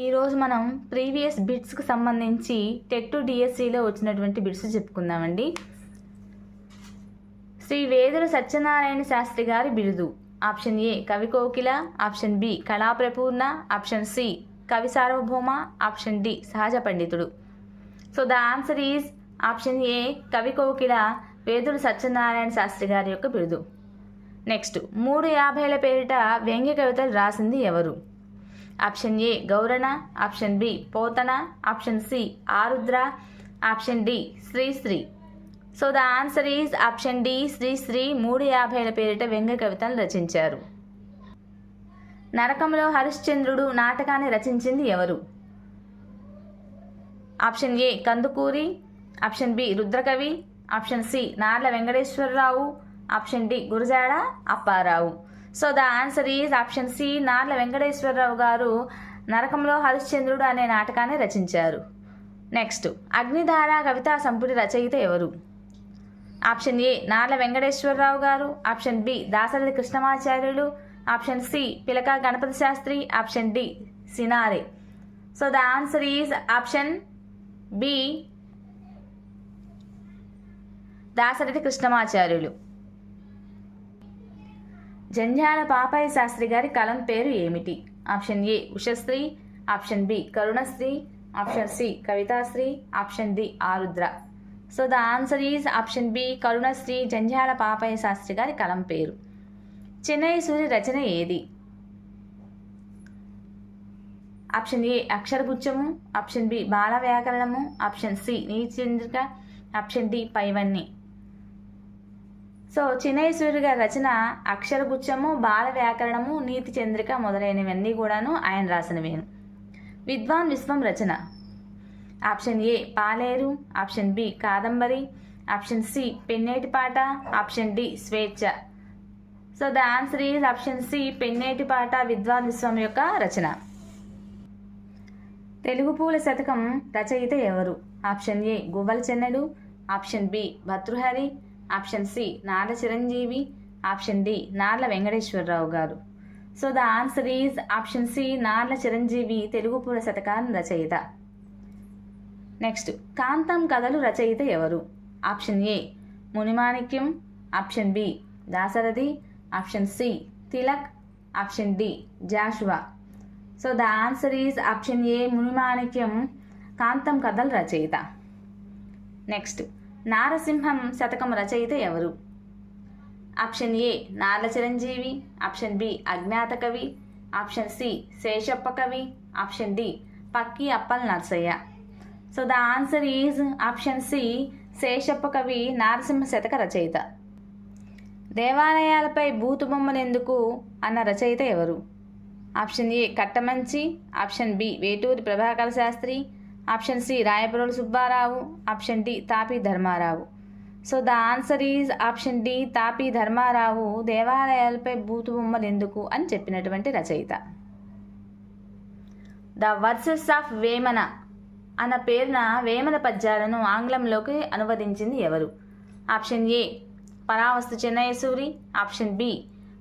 ఈరోజు మనం ప్రీవియస్ బిట్స్కి సంబంధించి టెట్ టు డిఎస్సిలో వచ్చినటువంటి బిట్స్ చెప్పుకుందామండి. శ్రీ వేదుల సత్యనారాయణ శాస్త్రి గారి బిరుదు. ఆప్షన్ ఏ కవి కోకిల, ఆప్షన్ బి కళాప్రపూర్ణ, ఆప్షన్ సి కవి సార్వభౌమ, ఆప్షన్ డి సహజ పండితుడు. So the answer is option ఏ కవి కోకిల, వేదుల సత్యనారాయణ శాస్త్రి గారి యొక్క బిరుదు. నెక్స్ట్ 350ల పేరిట వ్యంగ్య కవితలు రాసింది ఎవరు? Option A Gourana, option B Potana, option C Arudra, option D Sri Sri. So the answer is option D Sri Sri 350ల పేరిట వ్యంగ్య కవితలు రచించారు. నరకంలో హరిశ్చంద్రుడు నాటకాన్ని రచించింది ఎవరు? Option A Kandukuri, option B Rudrakavi, option C Narla Venkateswara Rao, option D Gurajada Appa Rao. So the answer is option C Narla Venkateswara Rao garu నరకంలో హరిశ్చంద్రుడు అనే నాటకాన్ని రచించారు. నెక్స్ట్ అగ్నిధార కవితా సంపుటి రచయిత ఎవరు? Option A Narla Venkateswara Rao garu, option B Dasarathi Krishnamacharyulu, option C Pilaka Ganapati Sastri, option D Cinare. So the answer is option B Dasarathi Krishnamacharyulu. Jandhyala Papayya Sastri గారి కలం పేరు ఏమిటి? Option A Ushasri, option B Karunasri, option C Kavitasri, option D Arudra. So the answer is option B Karunasri Jandhyala Papayya Sastri గారి కలం పేరు. చెన్నై సూరి రచన ఏది? Option A Aksharaguchchamu, option B Bala Vyakaranamu, option C నీచంద్రిక, option D పైవన్నీ. సో చెన్నై సూర్య గారి రచన అక్షరగుచ్చము, బాల వ్యాకరణము, నీతి చంద్రిక మొదలైనవన్నీ కూడాను ఆయన రాసినవేను. విద్వాన్ విశ్వం రచన. Option A Paleru, option B Kadambari, option C Pennetipata, option D Swechcha. So the answer is option C Pennetipata Vidwan Viswam యొక్క రచన. తెలుగు పూల శతకం రచయిత ఎవరు? Option A Guvvala Chennadu, option B Bhartrhari, option C Narla Chiranjeevi, option D Narla Venkateswara Rao garu. So the answer is option C Narla Chiranjeevi Telugu పూల శతకాన్ని రచయిత. నెక్స్ట్ కాంతం కథలు రచయిత ఎవరు? Option A Munimanikyam, option B Dasarathi, option C Tilak, option D Jashuva. So the answer is option A Munimanikyam కాంతం కథలు రచయిత. నెక్స్ట్ నారసింహం శతకం రచయిత ఎవరు? Option A Narla Chiranjeevi, option B అజ్ఞాత కవి, option C Seshappa Kavi, option D Pakki Appala Narsayya. So the answer is option C Seshappa Kavi నారసింహ శతక రచయిత. దేవాలయాలపై బూతు బొమ్మలెందుకు అన్న రచయిత ఎవరు? Option A Kattamanchi, option B Veturi Prabhakara Sastri, option C Rayaprolu Subba Rao, option D Tapi Dharma Rao. So the answer is option D Tapi Dharma Rao దేవాలయాలపై బూతు బొమ్మలు ఎందుకు అని చెప్పినటువంటి రచయిత. ద వర్సెస్ ఆఫ్ వేమన అన్న పేరున వేమన పద్యాలను ఆంగ్లంలోకి అనువదించింది ఎవరు? Option A Paravastu Chinnayasuri, option B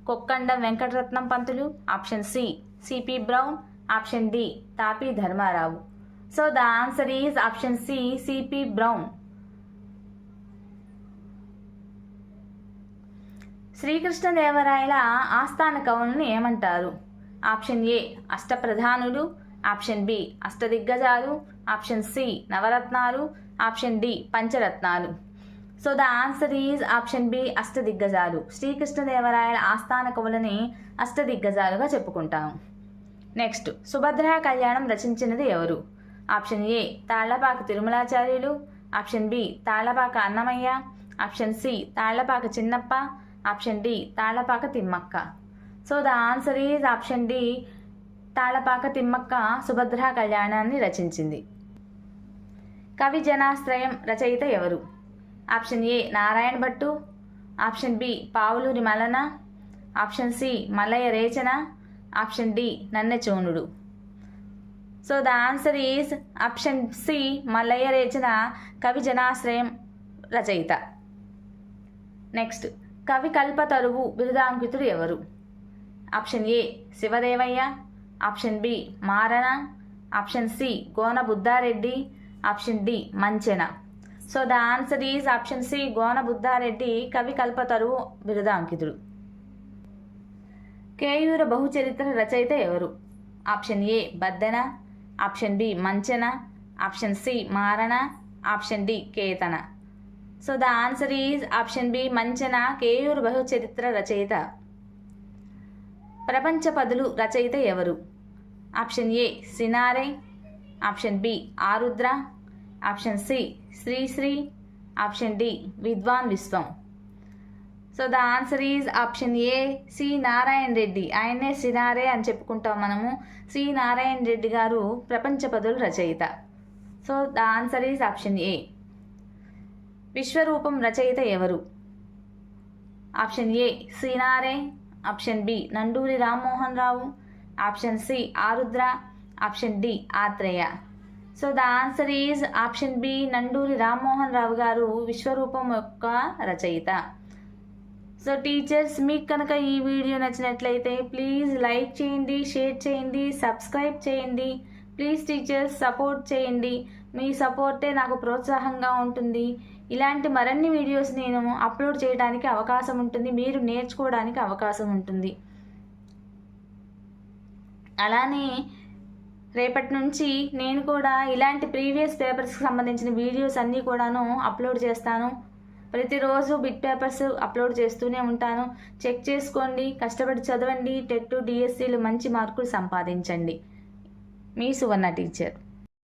Kokkondam Venkataratnam Pantulu, option C C P Brown, option D Tapi Dharma Rao. So the answer is option C C P Brown. శ్రీకృష్ణదేవరాయల ఆస్థాన కవులను ఏమంటారు? ఆప్షన్ ఏ అష్టప్రధానులు, ఆప్షన్ బి అష్టదిగ్గజాలు, ఆప్షన్ సి నవరత్నాలు, ఆప్షన్ డి పంచరత్నాలు. So the answer is option B అష్టదిగ్గజాలు. శ్రీకృష్ణదేవరాయల ఆస్థాన కవులని అష్టదిగ్గజాలుగా చెప్పుకుంటాము. నెక్స్ట్ సుభద్రా కళ్యాణం రచించినది ఎవరు? Option A Tallapaka Tirumalacharyulu, option B Tallapaka Annamayya, option C Tallapaka Chinnappa, option D Tallapaka Timmakka. So the answer is option D Tallapaka Timmakka Subhadra కళ్యాణాన్ని రచించింది. కవి జనాశ్రయం రచయిత ఎవరు? Option A Narayana Bhattu, option B Pavuluri Mallana, option C Mallayya Rechana, option D Nannechodudu. So the answer is option C Mallayya Rechana Kavi Janasrayam రచయిత. నెక్స్ట్ కవి కల్పతరువు బిరుదాంకితుడు ఎవరు? Option A Sivadevayya, option B Marana, option C Gona Buddha Reddy, option D Manchena. So the answer is option C Gona Buddha Reddy Kavi Kalpataruvu బిరుదాంకితుడు. కేయూర బహుచరిత్ర రచయిత ఎవరు? Option A Baddena, option B Manchena, option C Marana, option D Ketana. So the answer is option B Manchena Keyura Bahucharitra రచయిత. ప్రపంచ పదులు రచయిత ఎవరు? Option A Cinare, option B Arudra, option C Sri Sri, option D Vidwan Viswam. So the answer is option A C Narayana Reddy. ఆయన్నే సినారే అని చెప్పుకుంటాం మనము. సి నారాయణ రెడ్డి గారు ప్రపంచ పదులు రచయిత. So the answer is option A. Viswarupam రచయిత ఎవరు? Option A Cinare, option B Nanduri Rammohan Rao, option C Arudra, option D Atreya. So the answer is option B Nanduri Rammohan Rao garu Viswarupam యొక్క రచయిత. సో టీచర్స్, మీకు కనుక ఈ వీడియో నచ్చినట్లయితే ప్లీజ్ లైక్ చేయండి, షేర్ చేయండి, సబ్స్క్రైబ్ చేయండి. ప్లీజ్ టీచర్స్ సపోర్ట్ చేయండి. మీ సపోర్టే నాకు ప్రోత్సాహంగా ఉంటుంది. ఇలాంటి మరిన్ని వీడియోస్ నేను అప్లోడ్ చేయడానికి అవకాశం ఉంటుంది, మీరు నేర్చుకోవడానికి అవకాశం ఉంటుంది. అలానే రేపటి నుంచి నేను కూడా ఇలాంటి ప్రీవియస్ పేపర్స్కి సంబంధించిన వీడియోస్ అన్నీ కూడాను అప్లోడ్ చేస్తాను. ప్రతిరోజు బిట్ పేపర్స్ అప్లోడ్ చేస్తూనే ఉంటాను. చెక్ చేసుకోండి, కష్టపడి చదవండి, టెట్ డిఎస్సీలు మంచి మార్కులు సంపాదించండి. మీ సువర్ణ టీచర్.